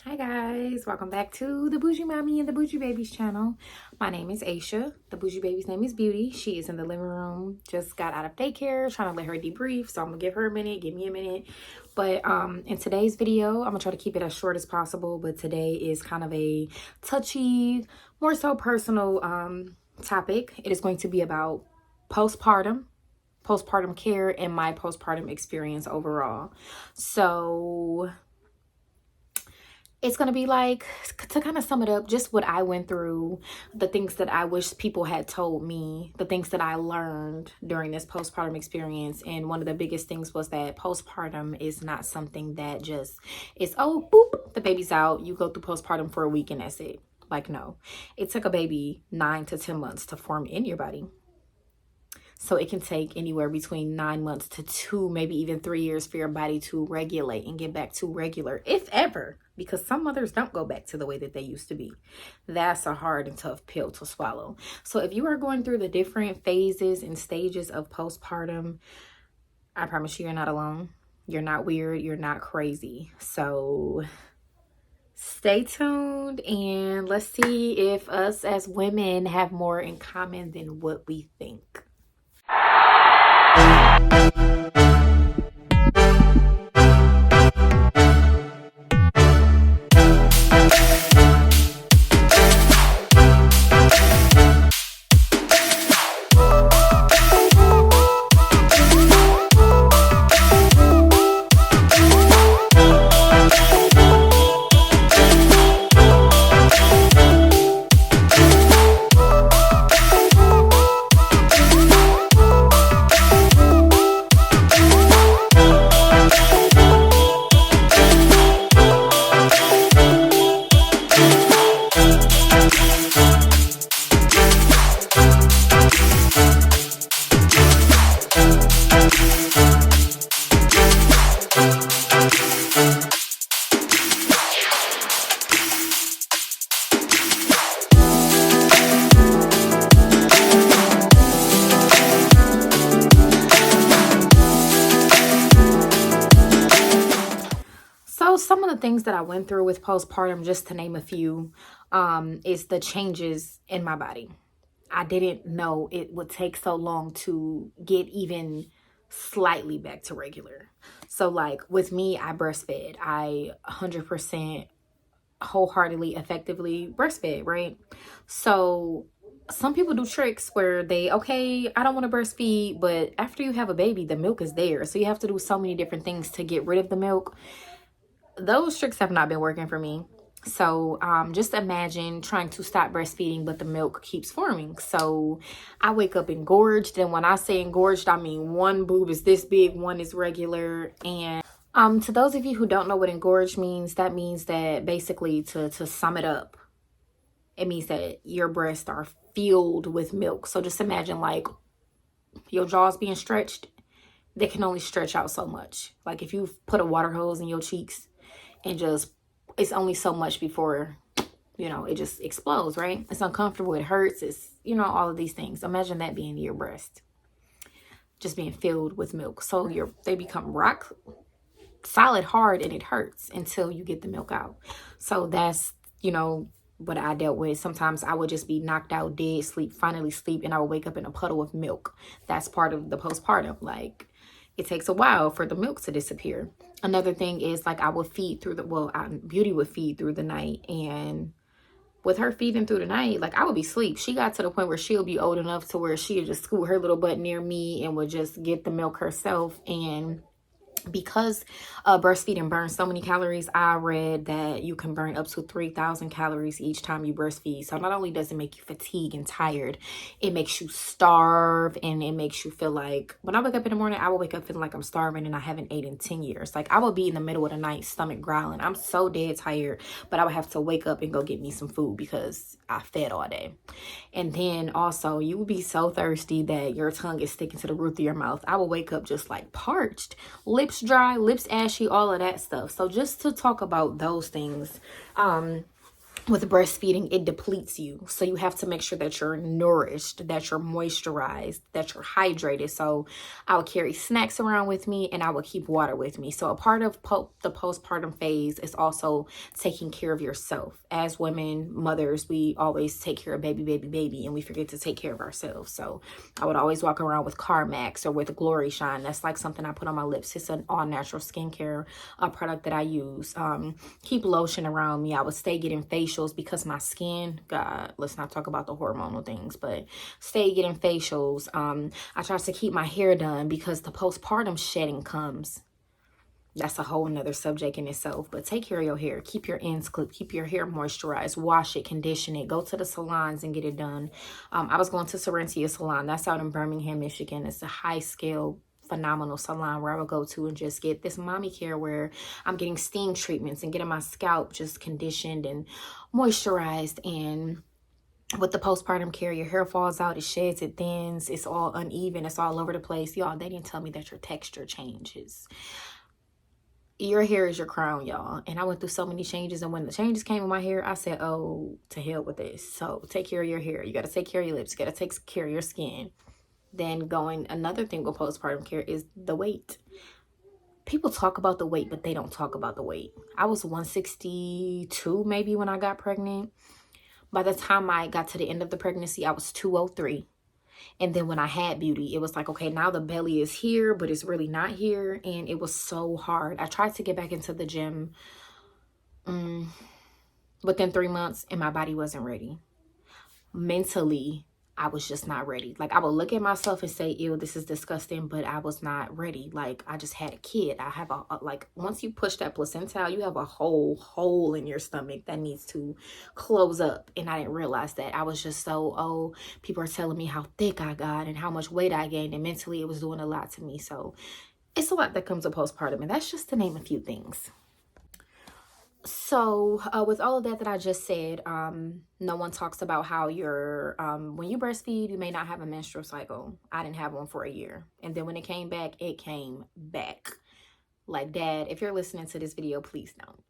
Hi guys, welcome back to the Bougie Mommy and the Bougie Babies channel. My name is Aisha. The Bougie Baby's name is Beauty. She is in the living room, just got out of daycare, trying to let her debrief. So I'm gonna give her a minute, give me a minute. But in today's video, I'm gonna try to keep it as short as possible. But today is kind of a touchy, more so personal topic. It is going to be about postpartum care, and my postpartum experience overall. So it's going to be like, to kind of sum it up, just what I went through, the things that I wish people had told me, the things that I learned during this postpartum experience. And one of the biggest things was that postpartum is not something that just is, oh, boop, the baby's out. You go through postpartum for a week and that's it. Like, no, it took a baby 9 to 10 months to form in your body. So it can take anywhere between 9 months to 2, maybe even 3 years for your body to regulate and get back to regular, if ever, because some mothers don't go back to the way that they used to be. That's a hard and tough pill to swallow. So if you are going through the different phases and stages of postpartum, I promise you, you're not alone. You're not weird. You're not crazy. So stay tuned and let's see if us as women have more in common than what we think. Some of the things that I went through with postpartum, just to name a few, is the changes in my body. I didn't know it would take so long to get even slightly back to regular. So like with me, I breastfed. I 100% wholeheartedly, effectively breastfed, right? So some people do tricks where they, okay, I don't want to breastfeed, but after you have a baby, the milk is there. So you have to do so many different things to get rid of the milk. Those tricks have not been working for me. So just imagine trying to stop breastfeeding, but the milk keeps forming. So I wake up engorged. And when I say engorged, I mean one boob is this big, one is regular. And to those of you who don't know what engorged means, that means that basically, to sum it up, it means that your breasts are filled with milk. So just imagine like your jaws being stretched. They can only stretch out so much. Like if you put a water hose in your cheeks, and just, it's only so much before, you know, it just explodes, right? It's uncomfortable, it hurts, it's, you know, all of these things. Imagine that being your breast, just being filled with milk. So they become rock solid hard, and it hurts until you get the milk out. So that's, you know, what I dealt with. Sometimes I would just be knocked out, dead, finally sleep, and I would wake up in a puddle of milk. That's part of the postpartum. Like, it takes a while for the milk to disappear. Another thing is, like, I would feed through Beauty would feed through the night. And with her feeding through the night, like, I would be asleep. She got to the point where she'll be old enough to where she'll just scoot her little butt near me and would just get the milk herself. And because breastfeeding burns so many calories, I read that you can burn up to 3,000 calories each time you breastfeed. So not only does it make you fatigued and tired, it makes you starve, and it makes you feel like, when I wake up in the morning, I will wake up feeling like I'm starving and I haven't ate in 10 years. Like, I will be in the middle of the night, stomach growling. I'm so dead tired, but I would have to wake up and go get me some food because I fed all day. And then also, you will be so thirsty that your tongue is sticking to the roof of your mouth. I will wake up just like parched, lips dry, lips ashy, all of that stuff. So just to talk about those things, with breastfeeding, it depletes you. So you have to make sure that you're nourished, that you're moisturized, that you're hydrated. So I would carry snacks around with me, and I would keep water with me. So a part of the postpartum phase is also taking care of yourself. As women, mothers, we always take care of baby, baby, baby, and we forget to take care of ourselves. So I would always walk around with CarMax or with Glory Shine. That's like something I put on my lips. It's an all natural skincare product that I use. Keep lotion around me. I would stay getting facials because my skin, God, let's not talk about the hormonal things, but stay getting facials. I try to keep my hair done because the postpartum shedding comes. That's a whole nother subject in itself. But take care of your hair. Keep your ends clipped. Keep your hair moisturized. Wash it. Condition it. Go to the salons and get it done. I was going to Serentia Salon. That's out in Birmingham, Michigan. It's a high scale, phenomenal salon where I would go to and just get this mommy care where I'm getting steam treatments and getting my scalp just conditioned and moisturized. And with the postpartum care, your hair falls out, it sheds, it thins, it's all uneven, it's all over the place. Y'all, they didn't tell me that your texture changes. Your hair is your crown, y'all. And I went through so many changes, and when the changes came in my hair, I said, oh, to hell with this. So take care of your hair. You got to take care of your lips. You got to take care of your skin. Then another thing with postpartum care is the weight. People talk about the weight, but they don't talk about the weight. I was 162 maybe when I got pregnant. By the time I got to the end of the pregnancy, I was 203. And then when I had Beauty, it was like, okay, now the belly is here, but it's really not here. And it was so hard. I tried to get back into the gym within 3 months, and my body wasn't ready. Mentally, I was just not ready. Like, I would look at myself and say, ew, this is disgusting, but I was not ready. Like, I just had a kid. I have like, once you push that placenta out, you have a whole hole in your stomach that needs to close up. And I didn't realize that. I was just so, oh, people are telling me how thick I got and how much weight I gained. And mentally, it was doing a lot to me. So it's a lot that comes with postpartum. And that's just to name a few things. So with all of that I just said, no one talks about how you're, when you breastfeed, you may not have a menstrual cycle. I didn't have one for a year. And then when it came back, it came back. Like, Dad, if you're listening to this video, please don't.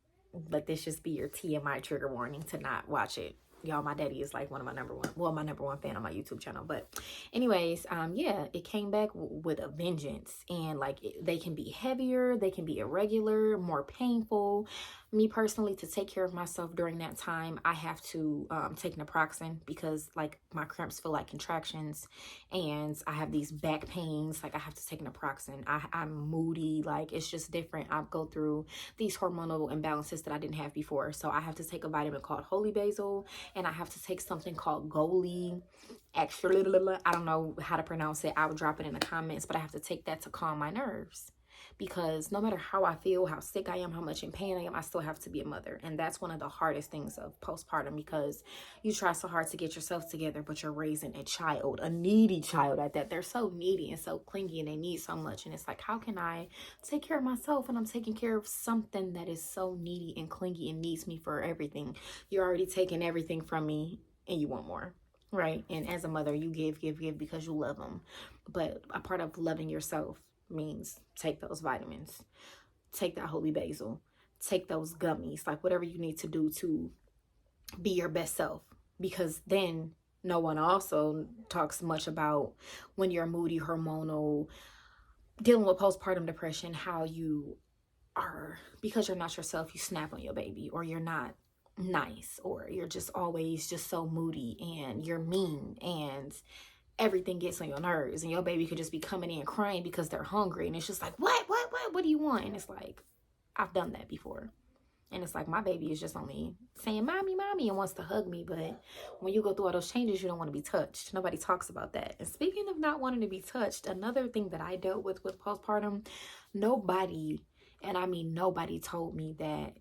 Let this just be your TMI trigger warning to not watch it. Y'all, my daddy is like my number one fan on my YouTube channel. But anyways, yeah, it came back with a vengeance. And like, they can be heavier, they can be irregular, more painful. Me personally, to take care of myself during that time, I have to take naproxen because like my cramps feel like contractions, and I have these back pains. Like, I have to take naproxen. I'm moody. Like, it's just different. I go through these hormonal imbalances that I didn't have before. So I have to take a vitamin called Holy Basil, and I have to take something called Goli. Actually, I don't know how to pronounce it. I will drop it in the comments, but I have to take that to calm my nerves. Because no matter how I feel, how sick I am, how much in pain I am, I still have to be a mother. And that's one of the hardest things of postpartum, because you try so hard to get yourself together, but you're raising a child, a needy child at that. They're so needy and so clingy, and they need so much. And it's like, how can I take care of myself when I'm taking care of something that is so needy and clingy and needs me for everything? You're already taking everything from me and you want more. Right? And as a mother, you give because you love them. But a part of loving yourself means take those vitamins, take that Holy Basil, take those gummies, like whatever you need to do to be your best self. Because then no one also talks much about when you're moody, hormonal, dealing with postpartum depression, how you are, because you're not yourself, you snap on your baby, or you're not nice, or you're just always just so moody and you're mean, and everything gets on your nerves, and your baby could just be coming in crying because they're hungry, and it's just like, what do you want? And it's like, I've done that before. And it's like, my baby is just only saying mommy and wants to hug me. But when you go through all those changes, you don't want to be touched. Nobody talks about that. And speaking of not wanting to be touched, another thing that I dealt with postpartum, nobody, and I mean nobody, told me that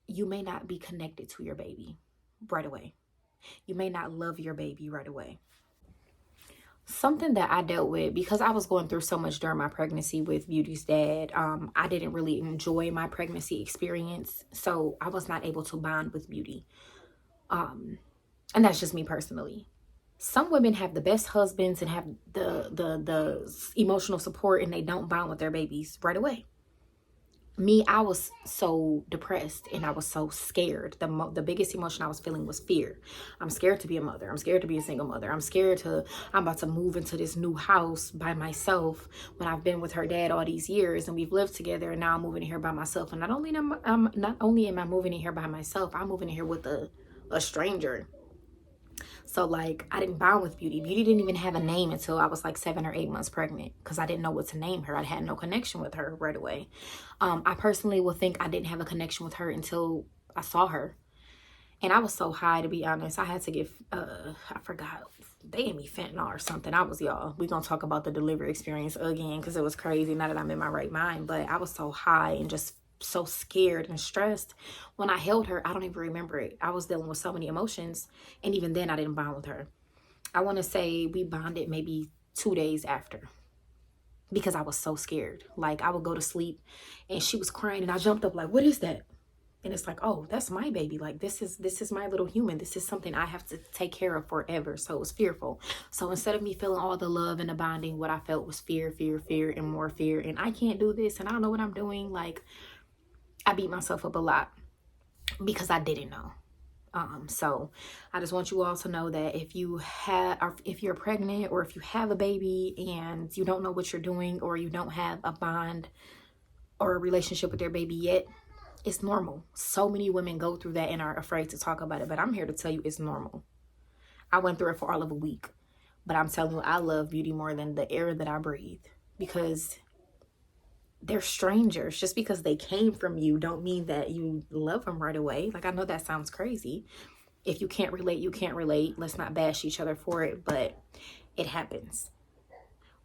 you may not be connected to your baby right away. You may not love your baby right away. Something that I dealt with, because I was going through so much during my pregnancy with Beauty's dad, I didn't really enjoy my pregnancy experience. So I was not able to bond with Beauty. And that's just me personally. Some women have the best husbands and have the emotional support, and they don't bond with their babies right away. I was so depressed and I was so scared. The biggest emotion I was feeling was fear. I'm scared to be a mother. I'm scared to be a single mother. I'm about to move into this new house by myself when I've been with her dad all these years and we've lived together, and now I'm moving in here by myself. And not only am I moving in here by myself, I'm moving in here with a stranger. So like, I didn't bond with Beauty. Beauty didn't even have a name until I was like 7 or 8 months pregnant, because I didn't know what to name her. I had no connection with her right away. I personally will think I didn't have a connection with her until I saw her. And I was so high, to be honest. I had to give, I forgot, they gave me fentanyl or something. We gonna talk about the delivery experience again, because it was crazy now that I'm in my right mind. But I was so high and just so scared and stressed. When I held her, I don't even remember it. I was dealing with so many emotions. And even then, I didn't bond with her. I want to say we bonded maybe 2 days after, because I was so scared. Like, I would go to sleep and she was crying and I jumped up like, what is that? And it's like, oh, that's my baby. Like, this is my little human. This is something I have to take care of forever. So it was fearful. So instead of me feeling all the love and the bonding, what I felt was fear, and more fear. And I can't do this and I don't know what I'm doing. Like, I beat myself up a lot because I didn't know. So I just want you all to know that if you're pregnant, or if you have a baby and you don't know what you're doing, or you don't have a bond or a relationship with their baby yet, it's normal. So many women go through that and are afraid to talk about it, but I'm here to tell you it's normal. I went through it for all of a week, but I'm telling you, I love Beauty more than the air that I breathe, because they're strangers. Just because they came from you don't mean that you love them right away. Like, I know that sounds crazy. If you can't relate, you can't relate. Let's not bash each other for it, but it happens.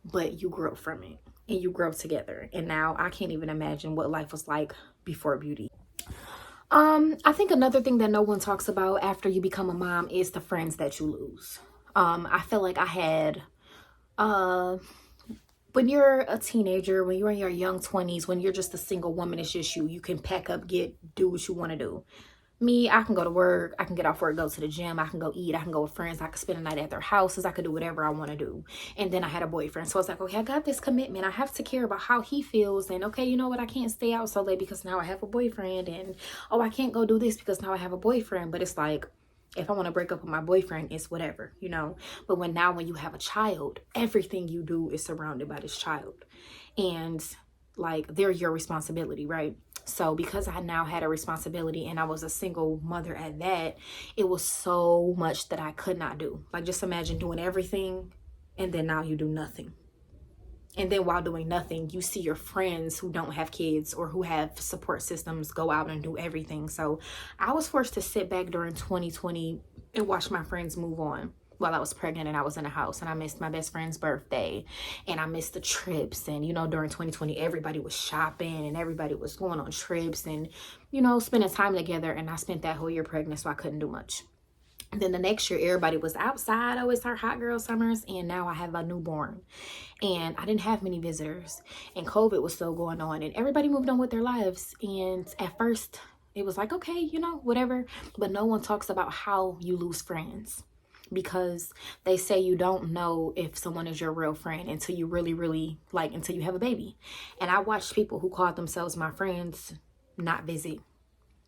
But you grow from it and you grow together. And now I can't even imagine what life was like before Beauty. I think another thing that no one talks about after you become a mom is the friends that you lose. I feel like I had, when you're a teenager, when you're in your young 20s, when you're just a single woman, it's just you can pack up, do what you want to do. Me, I can go to work, I can get off work, go to the gym, I can go eat, I can go with friends, I can spend a night at their houses, I could do whatever I want to do. And then I had a boyfriend, so I was like, okay, I got this commitment, I have to care about how he feels, and okay, you know what, I can't stay out so late because now I have a boyfriend, and oh, I can't go do this because now I have a boyfriend. But it's like, if I want to break up with my boyfriend, it's whatever, you know. But when you have a child, everything you do is surrounded by this child, and like, they're your responsibility, right? So because I now had a responsibility and I was a single mother at that, it was so much that I could not do. Like, just imagine doing everything and then now you do nothing. And then while doing nothing, you see your friends who don't have kids or who have support systems go out and do everything. So I was forced to sit back during 2020 and watch my friends move on while I was pregnant and I was in a house, and I missed my best friend's birthday and I missed the trips. And, you know, during 2020, everybody was shopping and everybody was going on trips and, you know, spending time together. And I spent that whole year pregnant, so I couldn't do much. And then the next year, everybody was outside. Oh, it's our hot girl summers. And now I have a newborn and I didn't have many visitors and COVID was still going on and everybody moved on with their lives. And at first it was like, okay, you know, whatever. But no one talks about how you lose friends, because they say you don't know if someone is your real friend until you really until you have a baby. And I watched people who called themselves my friends not visit,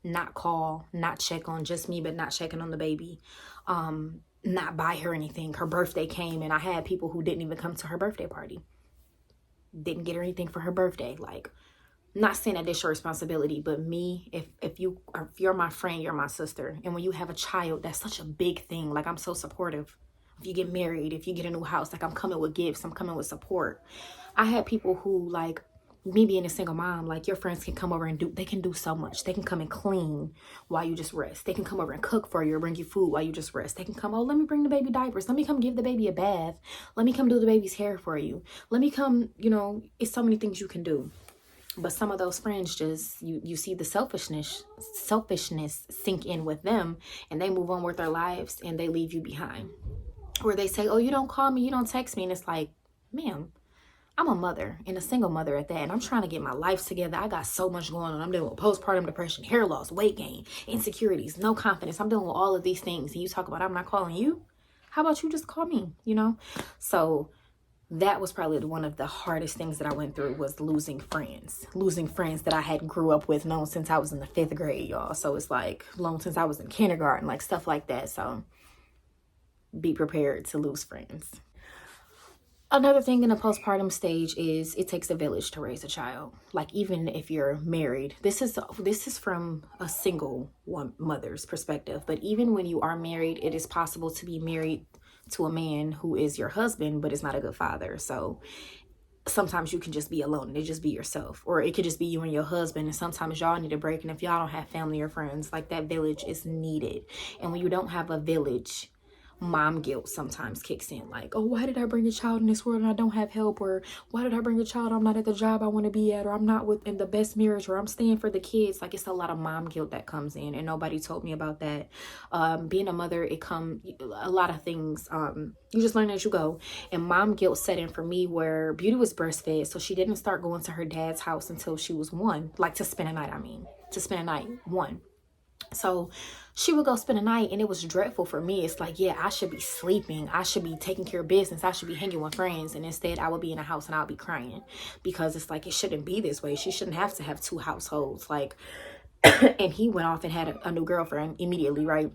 not call, not check on just me, but not checking on the baby, not buy her anything. Her birthday came and I had people who didn't even come to her birthday party, didn't get her anything for her birthday. Like, not saying that it's your responsibility, but me, if you're my friend, you're my sister. And when you have a child, that's such a big thing. Like, I'm so supportive. If you get married, if you get a new house, like, I'm coming with gifts, I'm coming with support. I had people who, like, me being a single mom, like, your friends can come over and they can do so much. They can come and clean while you just rest. They can come over and cook for you or bring you food while you just rest. They can come, oh, let me bring the baby diapers. Let me come give the baby a bath. Let me come do the baby's hair for you. Let me come, you know, it's so many things you can do. But some of those friends just, you see the selfishness sink in with them, and they move on with their lives and they leave you behind. Or they say, oh, you don't call me, you don't text me. And it's like, ma'am, I'm a mother and a single mother at that, and I'm trying to get my life together. I got so much going on. I'm dealing with postpartum depression, hair loss, weight gain, insecurities, no confidence. I'm dealing with all of these things. And you talk about, I'm not calling you. How about you just call me, you know? So that was probably one of the hardest things that I went through, was losing friends that I had grew up with, known since I was in the 5th grade, y'all. So it's like known since I was in kindergarten, like stuff like that. So be prepared to lose friends. Another thing in the postpartum stage is it takes a village to raise a child. Like, even if you're married, this is from a single mother's perspective, but even when you are married, it is possible to be married to a man who is your husband but is not a good father. So sometimes you can just be alone and it just be yourself, or it could just be you and your husband, and sometimes y'all need a break. And if y'all don't have family or friends, like, that village is needed. And when you don't have a village, mom guilt sometimes kicks in, like, oh, why did I bring a child in this world and I don't have help? Or why did I bring a child, I'm not at the job I want to be at, or I'm not in the best marriage, or I'm staying for the kids. Like, it's a lot of mom guilt that comes in, and nobody told me about that. Being a mother, a lot of things, you just learn as you go. And mom guilt set in for me where Beauty was breastfed, so she didn't start going to her dad's house until she was 1, like, to spend a night, one. So she would go spend a night, and it was dreadful for me. It's like, yeah, I should be sleeping. I should be taking care of business. I should be hanging with friends. And instead, I would be in a house and I'll be crying, because it's like, it shouldn't be this way. She shouldn't have to have 2 households. Like, and he went off and had a new girlfriend immediately, right?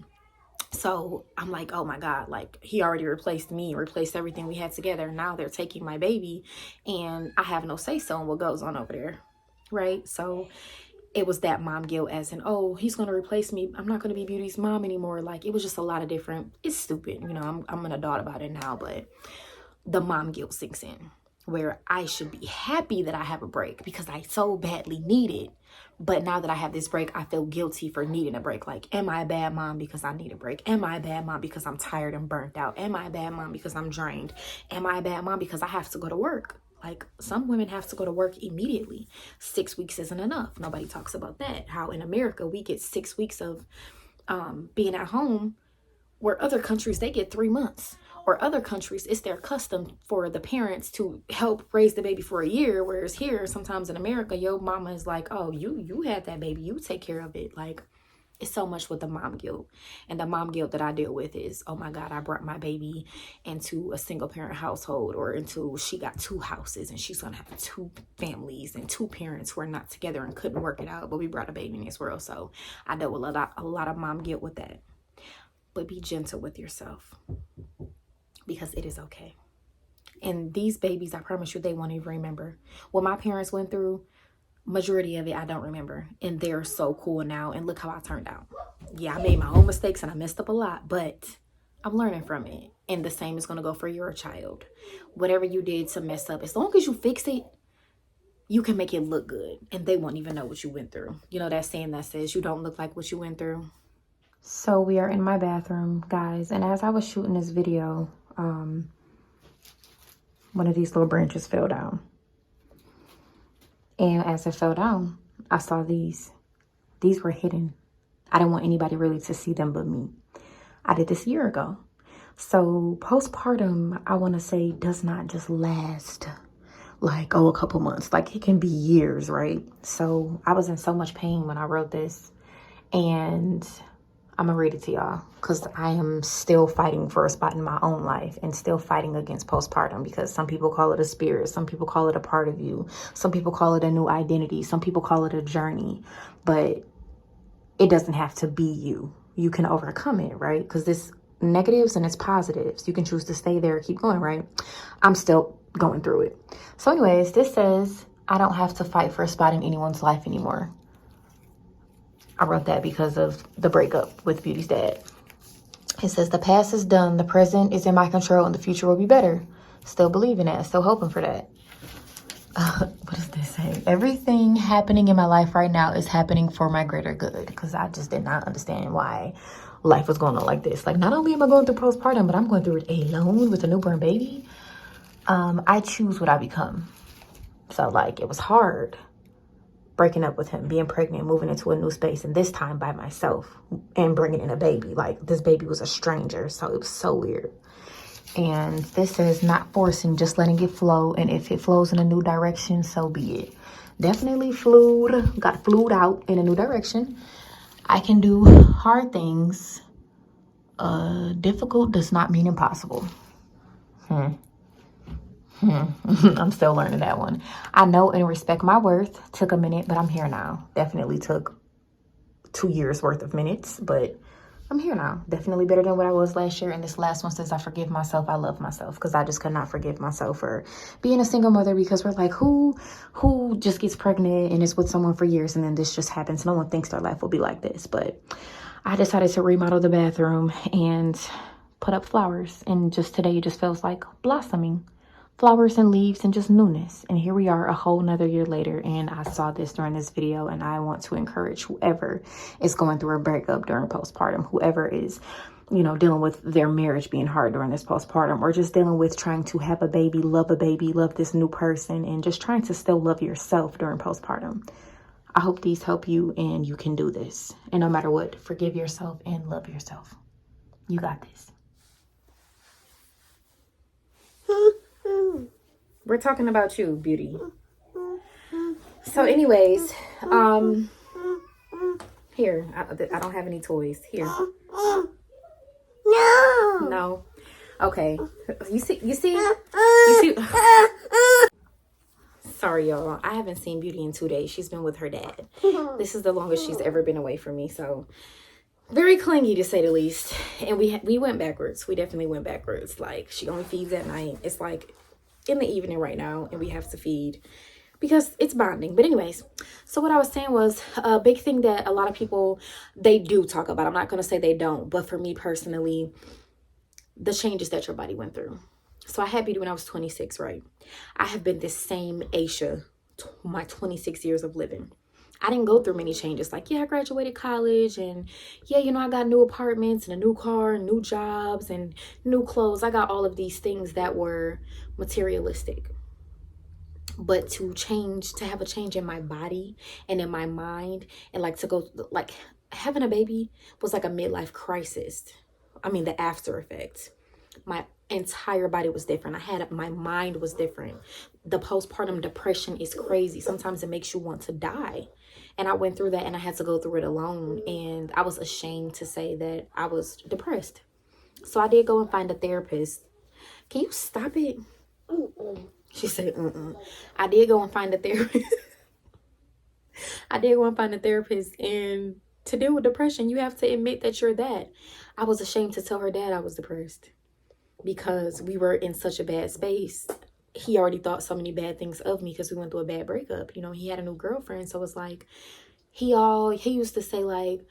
So I'm like, oh my God, like, he already replaced me, replaced everything we had together. Now they're taking my baby, and I have no say so in what goes on over there, right? So it was that mom guilt, as in, oh, he's going to replace me, I'm not going to be Beauty's mom anymore. Like, it was just a lot of different, it's stupid, I'm an adult about it now, but the mom guilt sinks in, where I should be happy that I have a break because I so badly need it. But now that I have this break, I feel guilty for needing a break. Like, am I a bad mom because I need a break? Am I a bad mom because I'm tired and burnt out? Am I a bad mom because I'm drained? Am I a bad mom because I have to go to work? Like, some women have to go to work immediately. 6 weeks isn't enough. Nobody talks about that. How in America we get 6 weeks of being at home, where other countries, they get 3 months. Or other countries, it's their custom for the parents to help raise the baby for a year. Whereas here, sometimes in America, your mama is like, oh, you had that baby, you take care of it. Like, it's so much with the mom guilt. And the mom guilt that I deal with is, oh my God, I brought my baby into a single parent household, or she got 2 houses and she's gonna have 2 families and 2 parents who are not together and couldn't work it out, but we brought a baby in this world. So I dealt with a lot of mom guilt with that. But be gentle with yourself, because it is okay. And these babies, I promise you, they won't even remember. What my parents went through, majority of it, I don't remember. And they're so cool now. And look how I turned out. Yeah, I made my own mistakes and I messed up a lot, but I'm learning from it. And the same is going to go for your child. Whatever you did to mess up, as long as you fix it, you can make it look good. And they won't even know what you went through. You know that saying that says you don't look like what you went through? So we are in my bathroom, guys. And as I was shooting this video, one of these little branches fell down. And as it fell down, I saw these. These were hidden. I didn't want anybody really to see them but me. I did this a year ago. So postpartum, I want to say, does not just last like, a couple months. Like, it can be years, right? So I was in so much pain when I wrote this. And I'm gonna read it to y'all, because I am still fighting for a spot in my own life and still fighting against postpartum, because some people call it a spirit, some people call it a part of you, some people call it a new identity, some people call it a journey, but it doesn't have to be you. You can overcome it, right? Because there's negatives and it's positives. You can choose to stay there, keep going, right? I'm still going through it. So anyways, this says, I don't have to fight for a spot in anyone's life anymore. I wrote that because of the breakup with Beauty's dad. It says, the past is done, the present is in my control, and the future will be better. Still believing that, still hoping for that. What does this say? Everything happening in my life right now is happening for my greater good, because I just did not understand why life was going on like this. Like, not only am I going through postpartum, but I'm going through it alone with a newborn baby. I choose what I become. So, like, it was hard breaking up with him, being pregnant, moving into a new space, and this time by myself, and bringing in a baby. Like, this baby was a stranger, so it was so weird. And this says, not forcing, just letting it flow, and if it flows in a new direction, so be it. Definitely got flued out in a new direction. I can do hard things. Difficult does not mean impossible. I'm still learning that one. I know and respect my worth. Took a minute, but I'm here now. Definitely took 2 years worth of minutes, but I'm here now. Definitely better than what I was last year. And this last one says I forgive myself. I love myself, because I just could not forgive myself for being a single mother, because we're like, who just gets pregnant and is with someone for years and then this just happens? No one thinks their life will be like this. But I decided to remodel the bathroom and put up flowers. And just today, it just feels like blossoming. Flowers and leaves and just newness. And here we are a whole nother year later, and I saw this during this video, and I want to encourage whoever is going through a breakup during postpartum, whoever is, you know, dealing with their marriage being hard during this postpartum, or just dealing with trying to have a baby, love this new person, and just trying to still love yourself during postpartum. I hope these help you, and you can do this. And no matter what, forgive yourself and love yourself. You got this. We're talking about you, beauty. So anyways, here, I don't have any toys. Here. No. Okay. You see? Sorry, y'all. I haven't seen Beauty in 2 days. She's been with her dad. This is the longest she's ever been away from me, so very clingy, to say the least. And we went backwards. We definitely went backwards. Like, she only feeds at night. It's like in the evening right now, and we have to feed because it's bonding. But anyways, so what I was saying was a big thing that a lot of people, they do talk about. I'm not going to say they don't, but for me personally, the changes that your body went through. So I had Beauty when I was 26, right? I have been this same Aisha my 26 years of living. I didn't go through many changes. Like, yeah, I graduated college, and yeah, you know, I got new apartments and a new car and new jobs and new clothes. I got all of these things that were materialistic. But to have a change in my body and in my mind, and like to go, like, having a baby was like a midlife crisis. I mean, the after effects. My entire body was different. My mind was different. The postpartum depression is crazy. Sometimes it makes you want to die. And I went through that, and I had to go through it alone. And I was ashamed to say that I was depressed. So I did go and find a therapist. Can you stop it? She said, I did go and find a therapist. I did go and find a therapist. And to deal with depression, you have to admit that you're that. I was ashamed to tell her dad I was depressed, because we were in such a bad space. He already thought so many bad things of me because we went through a bad breakup. You know, he had a new girlfriend. So it's like, he used to say, like,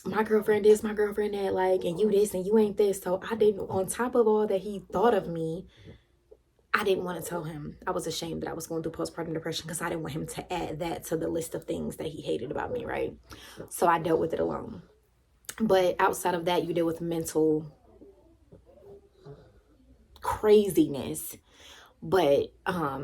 my girlfriend this, my girlfriend that, like, and you this and you ain't this. So I didn't, on top of all that he thought of me, I didn't want to tell him. I was ashamed that I was going through postpartum depression, because I didn't want him to add that to the list of things that he hated about me, right? So I dealt with it alone. But outside of that, you deal with mental craziness. But I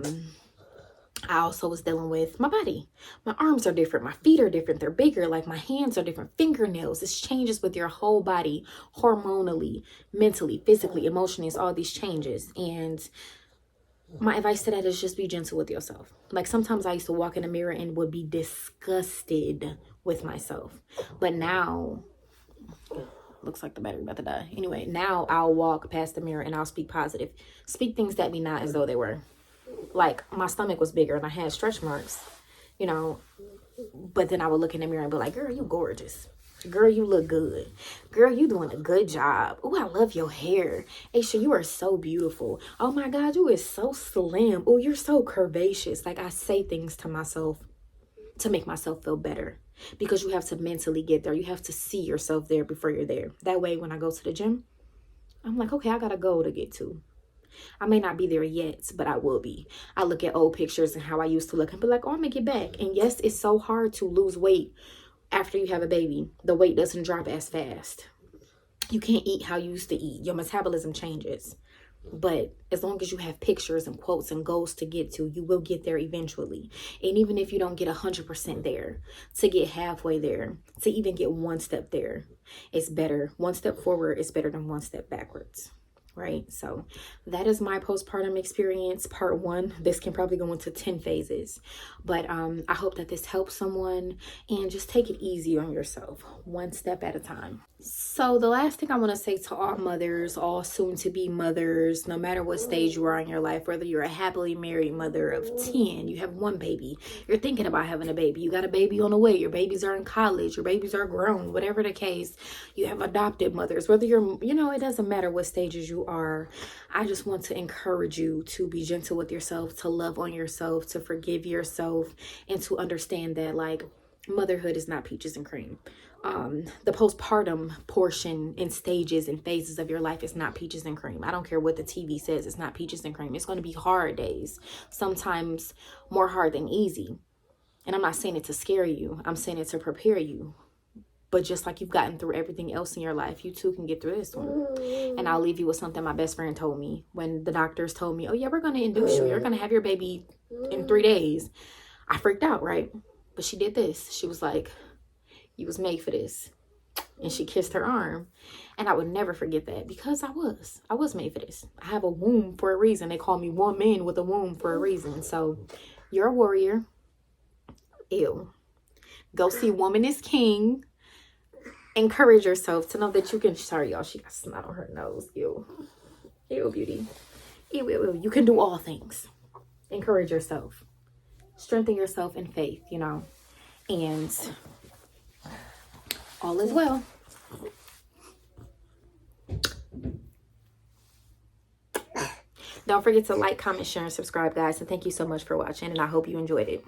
also was dealing with my body. My arms are different. My feet are different. They're bigger. Like, my hands are different. Fingernails. It's changes with your whole body, hormonally, mentally, physically, emotionally. It's all these changes. And my advice to that is just be gentle with yourself. Like, sometimes I used to walk in the mirror and would be disgusted with myself. But now, looks like the battery about to die. Anyway, now I'll walk past the mirror and I'll speak positive. Speak things that be not as though they were. Like, my stomach was bigger and I had stretch marks, you know. But then I would look in the mirror and be like, girl, you gorgeous. Girl, you look good. Girl, you doing a good job. Oh, I love your hair. Aisha, you are so beautiful. Oh my God, you is so slim. Oh, you're so curvaceous. Like, I say things to myself to make myself feel better, because you have to mentally get there. You have to see yourself there before you're there. That way, when I go to the gym, I'm like, okay, I got a goal to get to. I may not be there yet, but I will be. I look at old pictures and how I used to look and be like, oh, I'm gonna get back. And yes, it's so hard to lose weight after you have a baby. The weight doesn't drop as fast. You can't eat how you used to eat. Your metabolism changes. But as long as you have pictures and quotes and goals to get to, you will get there eventually. And even if you don't get 100% there, to get halfway there, to even get one step there, it's better. One step forward is better than one step backwards. Right? So that is my postpartum experience, part 1. This can probably go into 10 phases. But I hope that this helps someone, and just take it easy on yourself, one step at a time. So the last thing I want to say to all mothers, all soon-to-be mothers, no matter what stage you are in your life, whether you're a happily married mother of 10, you have one baby, you're thinking about having a baby, you got a baby on the way, your babies are in college, your babies are grown, whatever the case, you have adopted mothers, whether you're, it doesn't matter what stages you are. I just want to encourage you to be gentle with yourself, to love on yourself, to forgive yourself, and to understand that, like, motherhood is not peaches and cream. The postpartum portion and stages and phases of your life is not peaches and cream. I don't care what the TV says, it's not peaches and cream. It's going to be hard days, sometimes more hard than easy. And I'm not saying it to scare you, I'm saying it to prepare you. But just like you've gotten through everything else in your life, you too can get through this one. And I'll leave you with something my best friend told me when the doctors told me, oh yeah, we're going to induce you, you're going to have your baby in 3 days. I freaked out, right? But she did this. She was like, you was made for this. And she kissed her arm. And I would never forget that, because I was made for this. I have a womb for a reason. They call me woman with a womb for a reason. So you're a warrior. Ew. Go see Woman is King. Encourage yourself to know that you can. Sorry, y'all. She got snot on her nose. Ew. Ew, beauty. Ew, ew, ew. You can do all things. Encourage yourself. Strengthen yourself in faith, And all is well. Don't forget to like, comment, share, and subscribe, guys. And thank you so much for watching. And I hope you enjoyed it.